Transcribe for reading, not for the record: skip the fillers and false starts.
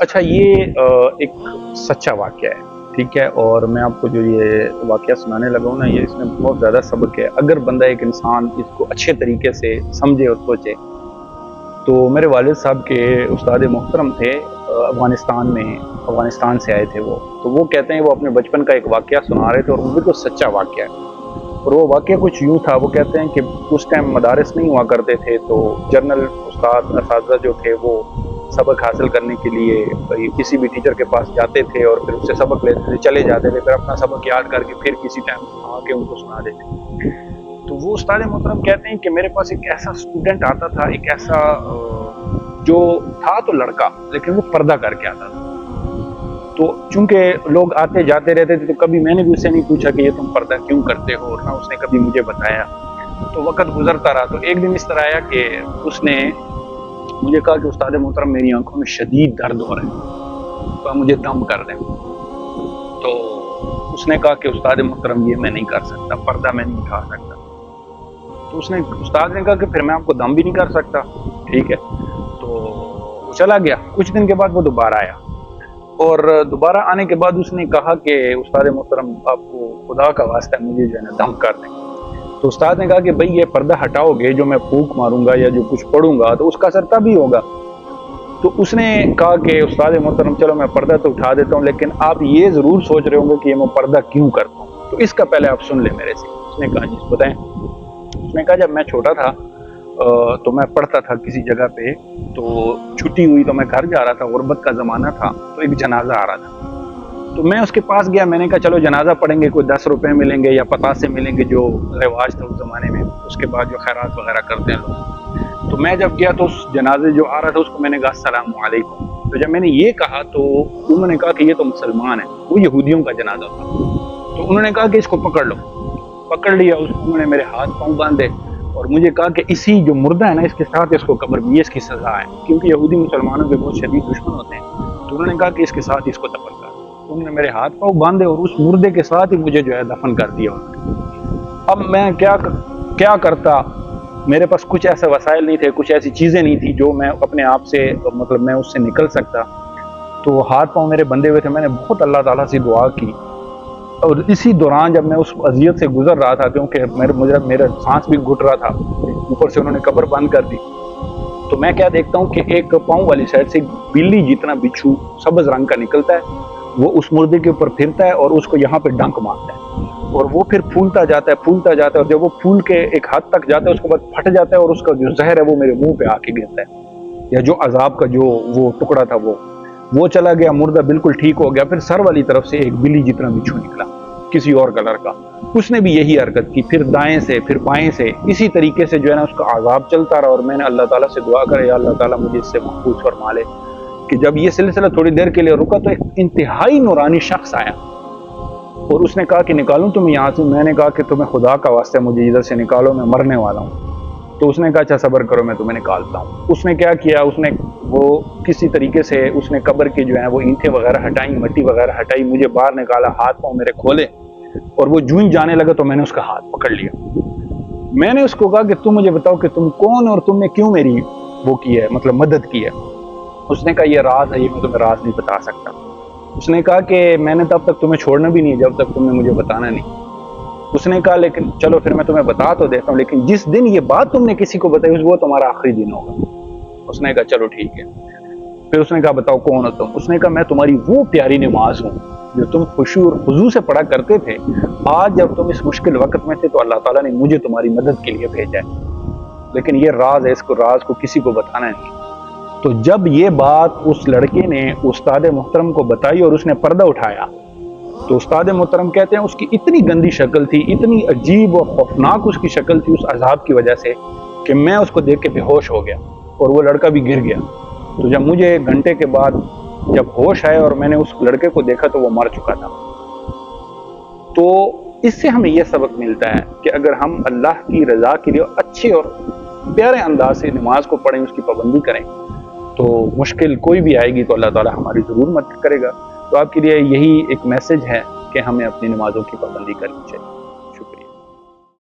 اچھا یہ ایک سچا واقعہ ہے، ٹھیک ہے، اور میں آپ کو جو یہ واقعہ سنانے لگا ہوں نا، یہ اس میں بہت زیادہ سبق ہے اگر بندہ ایک انسان اس کو اچھے طریقے سے سمجھے اور سوچے۔ تو میرے والد صاحب کے استاد محترم تھے، افغانستان میں، افغانستان سے آئے تھے وہ، تو وہ کہتے ہیں وہ اپنے بچپن کا ایک واقعہ سنا رہے تھے اور وہ بالکل سچا واقعہ ہے۔ اور وہ واقعہ کچھ یوں تھا، وہ کہتے ہیں کہ اس ٹائم مدارس نہیں ہوا کرتے تھے، تو جنرل استاد اساتذہ جو تھے وہ سبق حاصل کرنے کے لیے کسی بھی ٹیچر کے پاس جاتے تھے اور پھر اس سے سبق لیتے تھے، چلے جاتے تھے، پھر اپنا سبق یاد کر کے پھر کسی ٹائم آ کے ان کو سنا دیتے۔ تو وہ استاد محترم کہتے ہیں کہ میرے پاس ایک ایسا اسٹوڈنٹ آتا تھا، ایک ایسا جو تھا تو لڑکا لیکن وہ پردہ کر کے آتا تھا۔ تو چونکہ لوگ آتے جاتے رہتے تھے تو کبھی میں نے بھی اس سے نہیں پوچھا کہ یہ تم پردہ کیوں کرتے ہو، اور نہ اس نے کبھی مجھے بتایا۔ تو وقت گزرتا رہا، تو ایک دن اس طرح آیا کہ اس نے مجھے کہا کہ استاد محترم میری آنکھوں میں شدید درد ہو رہا ہے، تو آپ مجھے دم کر دیں۔ تو اس نے کہا کہ استاد محترم یہ میں نہیں کر سکتا، پردہ میں نہیں اٹھا سکتا۔ تو استاد نے کہا کہ پھر میں آپ کو دم بھی نہیں کر سکتا، ٹھیک ہے۔ تو وہ چلا گیا، کچھ دن کے بعد وہ دوبارہ آیا، اور دوبارہ آنے کے بعد اس نے کہا کہ استاد محترم آپ کو خدا کا واسطہ ہے مجھے جو ہے نا دم کر دیں۔ تو استاد نے کہا کہ بھئی یہ پردہ ہٹاؤ گے، جو میں پھونک ماروں گا یا جو کچھ پڑھوں گا تو اس کا اثر تب ہی ہوگا۔ تو اس نے کہا کہ استاد محترم چلو میں پردہ تو اٹھا دیتا ہوں، لیکن آپ یہ ضرور سوچ رہے ہوں گے کہ یہ میں پردہ کیوں کرتا ہوں، تو اس کا پہلے آپ سن لیں میرے سے۔ اس نے کہا جی بتائیں۔ اس نے کہا جب میں چھوٹا تھا تو میں پڑھتا تھا کسی جگہ پہ، تو چھٹی ہوئی تو میں گھر جا رہا تھا، غربت کا زمانہ تھا، تو ایک جنازہ آ رہا تھا، تو میں اس کے پاس گیا، میں نے کہا چلو جنازہ پڑھیں گے، کوئی 10 روپے ملیں گے یا 50 سے ملیں گے، جو رواج تھا اس زمانے میں، اس کے بعد جو خیرات وغیرہ کرتے ہیں لوگ۔ تو میں جب گیا تو اس جنازے جو آ رہا تھا اس کو میں نے کہا السلام علیکم۔ تو جب میں نے یہ کہا تو انہوں نے کہا کہ یہ تو مسلمان ہے، وہ یہودیوں کا جنازہ تھا۔ تو انہوں نے کہا کہ اس کو پکڑ لو، پکڑ لیا، انہوں نے میرے ہاتھ پاؤں باندھے اور مجھے کہا کہ اسی جو مردہ ہے نا اس کے ساتھ اس کو قبر میں، یہ اس کی سزا ہے، کیونکہ یہودی مسلمانوں کے بہت شدید دشمن ہوتے ہیں۔ تو انہوں نے کہا کہ اس کے ساتھ اس کو دفن کر۔ تو انہوں نے میرے ہاتھ پاؤں باندھے اور اس مردے کے ساتھ ہی مجھے جو ہے دفن کر دیا۔ اب میں کیا کرتا، میرے پاس کچھ ایسے وسائل نہیں تھے، کچھ ایسی چیزیں نہیں تھی جو میں اپنے آپ سے مطلب میں اس سے نکل سکتا۔ تو ہاتھ پاؤں میرے بندھے ہوئے تھے، میں نے بہت اللہ تعالیٰ سے دعا کی، اور اسی دوران جب میں اس اذیت سے گزر رہا تھا، کیونکہ میرا سانس بھی گھٹ رہا تھا، اوپر سے انہوں نے قبر بند کر دی، تو میں کیا دیکھتا ہوں کہ ایک پاؤں والی سائڈ سے بلی جتنا بچھو سبز رنگ کا نکلتا ہے، وہ اس مردے کے اوپر پھرتا ہے اور اس کو یہاں پہ ڈنک مارتا ہے، اور وہ پھر پھولتا جاتا ہے، اور جب وہ پھول کے ایک حد تک جاتا ہے اس کے بعد پھٹ جاتا ہے، اور اس کا جو زہر ہے وہ میرے منہ پہ آ کے گرتا ہے، یا جو عذاب کا جو وہ ٹکڑا تھا وہ چلا گیا، مردہ بالکل ٹھیک ہو گیا۔ پھر سر والی طرف سے ایک بلی جتنا بچھو نکلا کسی اور کلر کا، اس نے بھی یہی حرکت کی، پھر دائیں سے پھر بائیں سے، اسی طریقے سے جو ہے نا اس کا عذاب چلتا رہا، اور میں نے اللہ تعالیٰ سے دعا کرے یا اللہ تعالیٰ مجھے اس سے محفوظ فرما لے۔ کہ جب یہ سلسلہ تھوڑی دیر کے لیے رکا تو ایک انتہائی نورانی شخص آیا اور اس نے کہا کہ نکالوں تمہیں یہاں سے؟ میں نے کہا کہ تمہیں خدا کا واسطہ مجھے ادھر سے نکالو، میں مرنے والا ہوں۔ تو اس نے کہا اچھا صبر کرو میں تمہیں نکالتا ہوں۔ اس نے کیا کیا، اس نے وہ کسی طریقے سے اس نے قبر کی جو ہے وہ اینٹیں وغیرہ ہٹائیں، مٹی وغیرہ ہٹائی، مجھے باہر نکالا، ہاتھ پاؤں میرے کھولے، اور وہ جوں جانے لگا تو میں نے اس کا ہاتھ پکڑ لیا۔ میں نے اس کو کہا کہ تم مجھے بتاؤ کہ تم کون اور تم نے کیوں میری وہ کی ہے، مطلب مدد کی ہے۔ اس نے کہا یہ راز ہے، یہ میں تمہیں راز نہیں بتا سکتا۔ اس نے کہا کہ میں نے تب تک تمہیں چھوڑنا بھی نہیں جب تک تم نے مجھے بتانا نہیں۔ اس نے کہا لیکن چلو پھر میں تمہیں بتا تو دیتا ہوں، لیکن جس دن یہ بات تم نے کسی کو بتائی وہ تمہارا آخری دن ہوگا۔ اس نے کہا چلو ٹھیک ہے۔ پھر اس نے کہا بتاؤ کون ہو تم؟ اس نے کہا میں تمہاری وہ پیاری نماز ہوں جو تم خشوع اور خضوع سے پڑھا کرتے تھے، آج جب تم اس مشکل وقت میں تھے تو اللہ تعالیٰ نے مجھے تمہاری مدد کے لیے بھیجا ہے، لیکن یہ راز ہے، اس کو راز کو کسی کو بتانا نہیں۔ تو جب یہ بات اس لڑکے نے استاد محترم کو بتائی اور اس نے پردہ اٹھایا، تو استاد محترم کہتے ہیں اس کی اتنی گندی شکل تھی، اتنی عجیب و خوفناک اس کی شکل تھی اس عذاب کی وجہ سے، کہ میں اس کو دیکھ کے بے ہوش ہو گیا اور وہ لڑکا بھی گر گیا۔ تو جب مجھے ایک گھنٹے کے بعد جب ہوش آئے اور میں نے اس لڑکے کو دیکھا تو وہ مر چکا تھا۔ تو اس سے ہمیں یہ سبق ملتا ہے کہ اگر ہم اللہ کی رضا کے لیے اچھے اور پیارے انداز سے نماز کو پڑھیں، اس کی پابندی کریں، تو مشکل کوئی بھی آئے گی تو اللہ تعالیٰ ہماری ضرور مدد کرے گا۔ تو آپ کے لیے یہی ایک میسج ہے کہ ہمیں اپنی نمازوں کی پابندی کرنی چاہیے۔